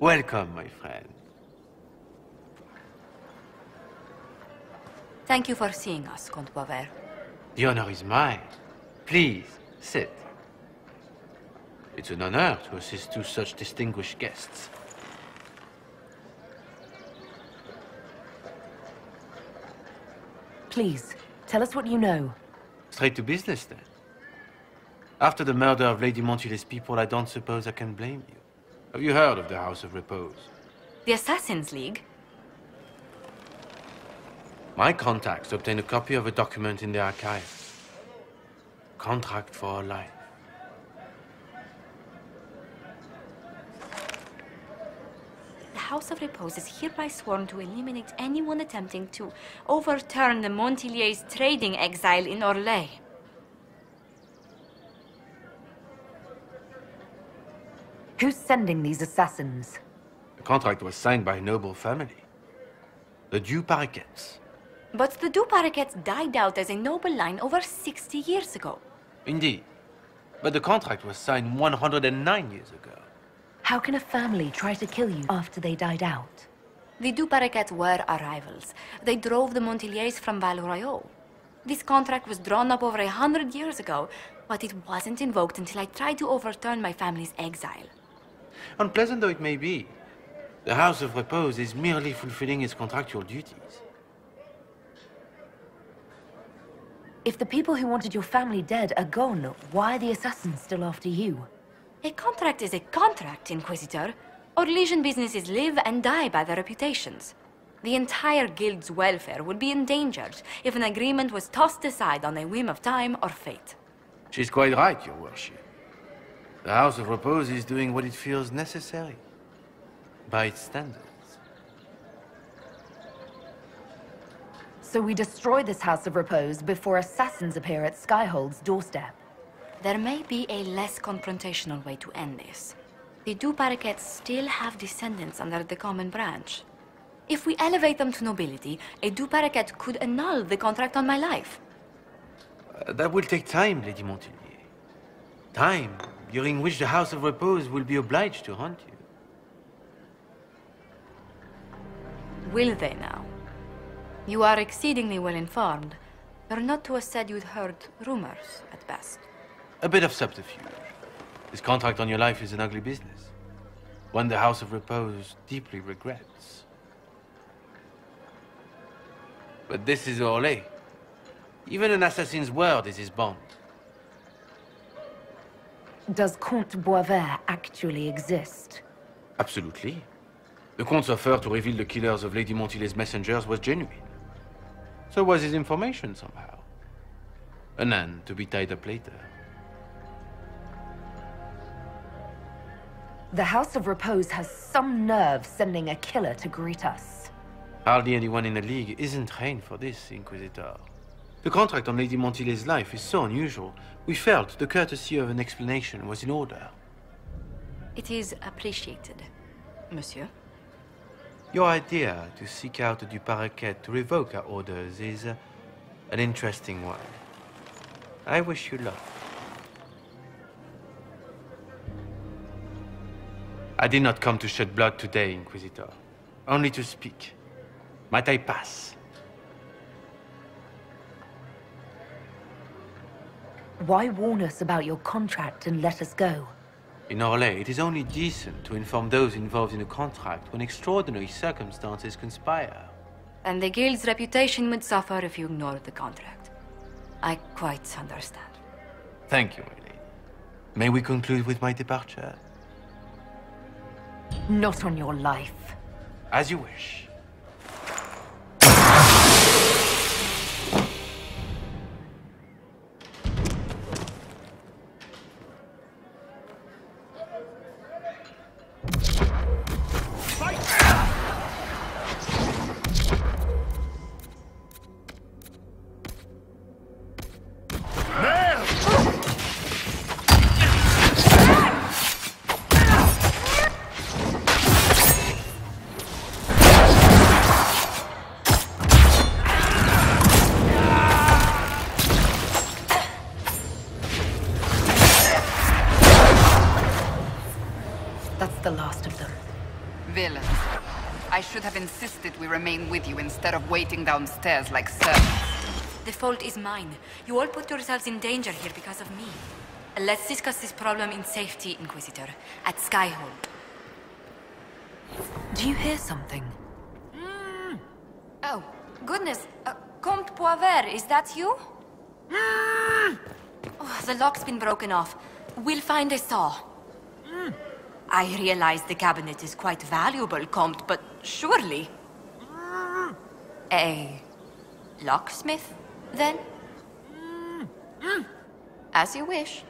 Welcome, my friend. Thank you for seeing us, Comte Boisvert. The honor is mine. Please, sit. It's an honor to assist two such distinguished guests. Please, tell us what you know. Straight to business, then. After the murder of Lady Montile's people, I don't suppose I can blame you. Have you heard of the House of Repose? The Assassin's League? My contacts obtained a copy of a document in the archives. Contract for a life. The House of Repose is hereby sworn to eliminate anyone attempting to overturn the Montiliers' trading exile in Orlais. Who's sending these assassins? The contract was signed by a noble family. The Du Paraquets. But the Du Paraquets died out as a noble line over 60 years ago. Indeed. But the contract was signed 109 years ago. How can a family try to kill you after they died out? The Du Paraquets were our rivals. They drove the Montiliers from Val Royaux. This contract was drawn up over 100 years ago, but it wasn't invoked until I tried to overturn my family's exile. Unpleasant though it may be, the House of Repose is merely fulfilling its contractual duties. If the people who wanted your family dead are gone, why are the assassins still after you? A contract is a contract, Inquisitor. Orlesian businesses live and die by their reputations. The entire guild's welfare would be endangered if an agreement was tossed aside on a whim of time or fate. She's quite right, Your Worship. The House of Repose is doing what it feels necessary, by its standards. So we destroy this House of Repose before assassins appear at Skyhold's doorstep. There may be a less confrontational way to end this. The Du Paraquets still have descendants under the common branch. If we elevate them to nobility, a Du Paraquet could annul the contract on my life. That will take time, Lady Montilier. Time during which the House of Repose will be obliged to hunt you. Will they now? You are exceedingly well informed. You're not to have said you'd heard rumors, at best. A bit of subterfuge. This contract on your life is an ugly business. One the House of Repose deeply regrets. But this is Orlais. Even an assassin's word is his bond. Does Comte Boisvert actually exist? Absolutely. The Comte's offer to reveal the killers of Lady Montile's messengers was genuine. So was his information somehow. An end to be tied up later. The House of Repose has some nerve sending a killer to greet us. Hardly anyone in the League isn't trained for this, Inquisitor. The contract on Lady Montile's life is so unusual, we felt the courtesy of an explanation was in order. It is appreciated, monsieur. Your idea to seek out the Du Paraquet to revoke our orders is an interesting one. I wish you luck. I did not come to shed blood today, Inquisitor. Only to speak. Might I pass? Why warn us about your contract and let us go? In Orlais, it is only decent to inform those involved in a contract when extraordinary circumstances conspire. And the guild's reputation would suffer if you ignored the contract. I quite understand. Thank you, my lady. May we conclude with my departure? Not on your life. As you wish. I should have insisted we remain with you instead of waiting downstairs like servants. The fault is mine. You all put yourselves in danger here because of me. Let's discuss this problem in safety, Inquisitor, at Skyhold. Do you hear something? Oh, goodness. Comte Poivert, is that you? Oh, the lock's been broken off. We'll find a saw. I realize the cabinet is quite valuable, Comte, but surely... A locksmith, then? As you wish.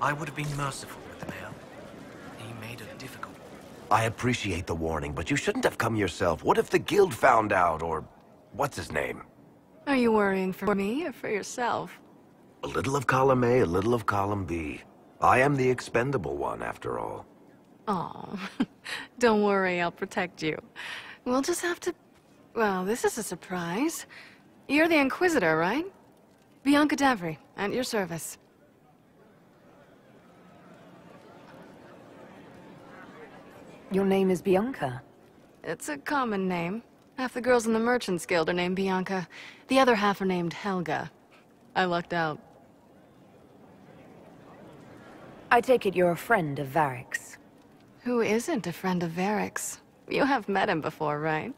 I would have been merciful with the mail. He made it difficult. I appreciate the warning, but you shouldn't have come yourself. What if the guild found out, or... what's his name? Are you worrying for me or for yourself? A little of column A, a little of column B. I am the expendable one, after all. Oh, don't worry, I'll protect you. We'll just have to Well, this is a surprise. You're the Inquisitor, right? Bianca Davry, at your service. Your name is Bianca. It's a common name. Half the girls in the Merchants Guild are named Bianca. The other half are named Helga. I lucked out. I take it you're a friend of Varric's. Who isn't a friend of Varric's? You have met him before, right?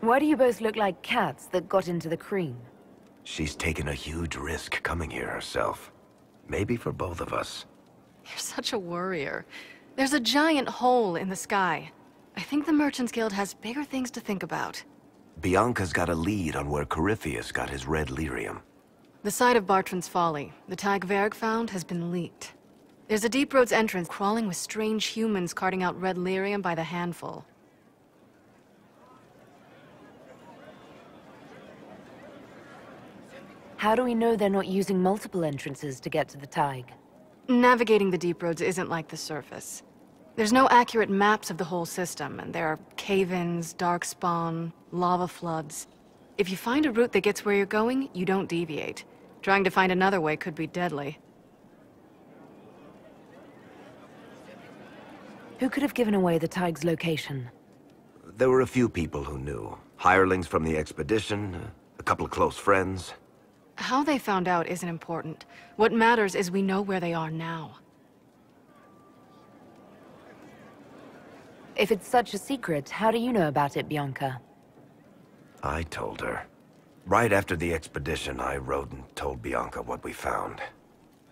Why do you both look like cats that got into the cream? She's taken a huge risk coming here herself. Maybe for both of us. You're such a worrier. There's a giant hole in the sky. I think the Merchants Guild has bigger things to think about. Bianca's got a lead on where Corypheus got his red lyrium. The site of Bartran's Folly, the tag Varric found, has been leaked. There's a Deep Roads entrance crawling with strange humans carting out red lyrium by the handful. How do we know they're not using multiple entrances to get to the Tig? Navigating the Deep Roads isn't like the surface. There's no accurate maps of the whole system, and there are cave-ins, darkspawn, lava floods. If you find a route that gets where you're going, you don't deviate. Trying to find another way could be deadly. Who could have given away the Tig's location? There were a few people who knew. Hirelings from the expedition, a couple of close friends. How they found out isn't important. What matters is we know where they are now. If it's such a secret, how do you know about it, Bianca? I told her. Right after the expedition, I wrote and told Bianca what we found.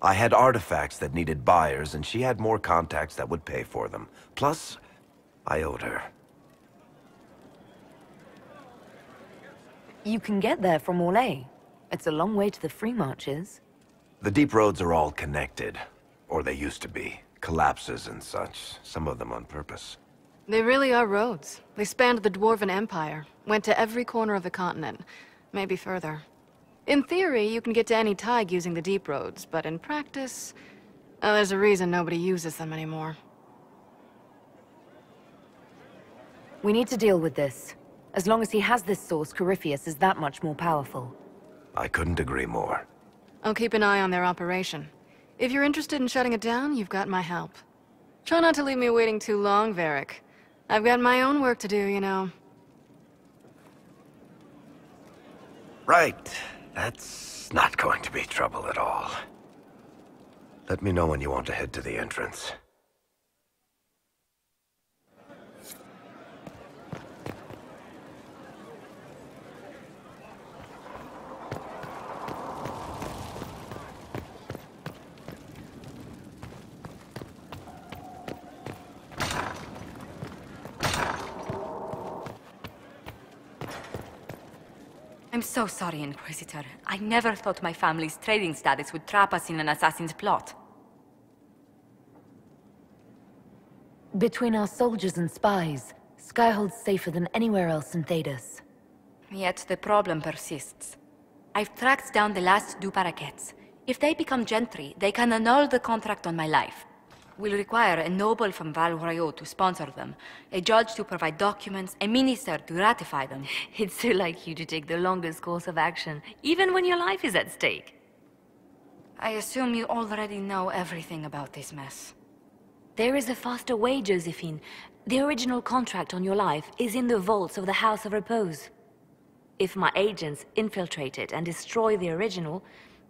I had artifacts that needed buyers, and she had more contacts that would pay for them. Plus, I owed her. You can get there from Orlais. It's a long way to the Free Marches. The deep roads are all connected. Or they used to be. Collapses and such, some of them on purpose. They really are roads. They spanned the Dwarven Empire, went to every corner of the continent, maybe further. In theory, you can get to any Tig using the deep roads, but in practice, there's a reason nobody uses them anymore. We need to deal with this. As long as he has this source, Corypheus is that much more powerful. I couldn't agree more. I'll keep an eye on their operation. If you're interested in shutting it down, you've got my help. Try not to leave me waiting too long, Varric. I've got my own work to do, you know. Right. That's not going to be trouble at all. Let me know when you want to head to the entrance. I'm so sorry, Inquisitor. I never thought my family's trading status would trap us in an assassin's plot. Between our soldiers and spies, Skyhold's safer than anywhere else in Thedas. Yet the problem persists. I've tracked down the last two parakeets. If they become gentry, they can annul the contract on my life. We'll require a noble from Val Royeaux to sponsor them, a judge to provide documents, a minister to ratify them. It's so like you to take the longest course of action, even when your life is at stake. I assume you already know everything about this mess. There is a faster way, Josephine. The original contract on your life is in the vaults of the House of Repose. If my agents infiltrate it and destroy the original,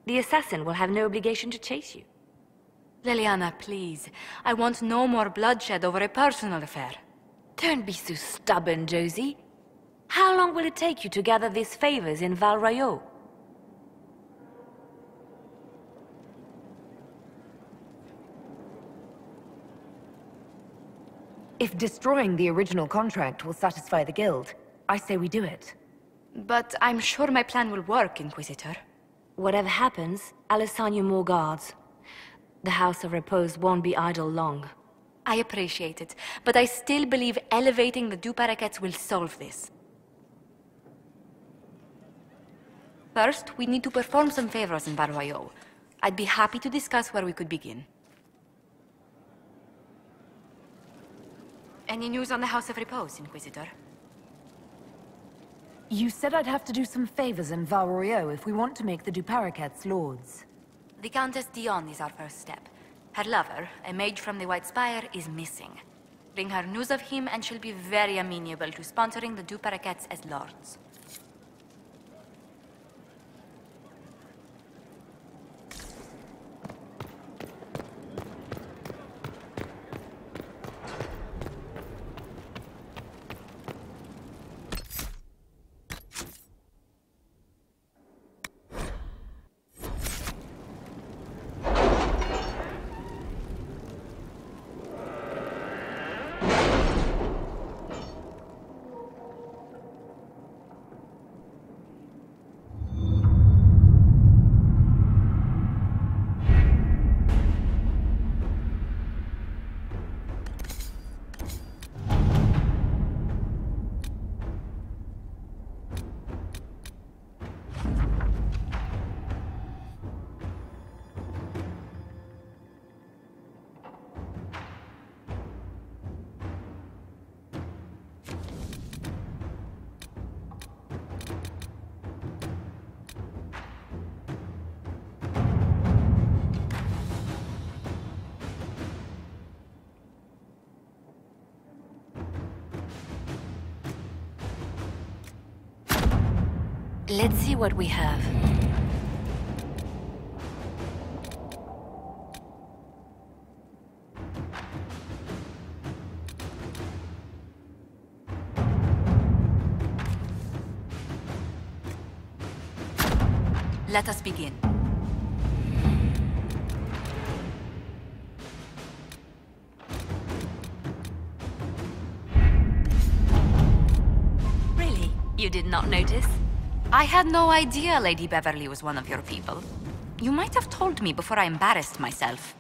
the assassin will have no obligation to chase you. Leliana, please. I want no more bloodshed over a personal affair. Don't be so stubborn, Josie. How long will it take you to gather these favors in Val Royeaux? If destroying the original contract will satisfy the Guild, I say we do it. But I'm sure my plan will work, Inquisitor. Whatever happens, I'll assign you more guards. The House of Repose won't be idle long. I appreciate it, but I still believe elevating the two parakeets will solve this. First, we need to perform some favors in Val Royeaux. I'd be happy to discuss where we could begin. Any news on the House of Repose, Inquisitor? You said I'd have to do some favors in Val Royeaux if we want to make the Duparakets lords. The Countess Dion is our first step. Her lover, a mage from the White Spire, is missing. Bring her news of him and she'll be very amenable to sponsoring the Duparakets as lords. Let's see what we have. Let us begin. Really? You did not notice? I had no idea Lady Beverly was one of your people. You might have told me before I embarrassed myself.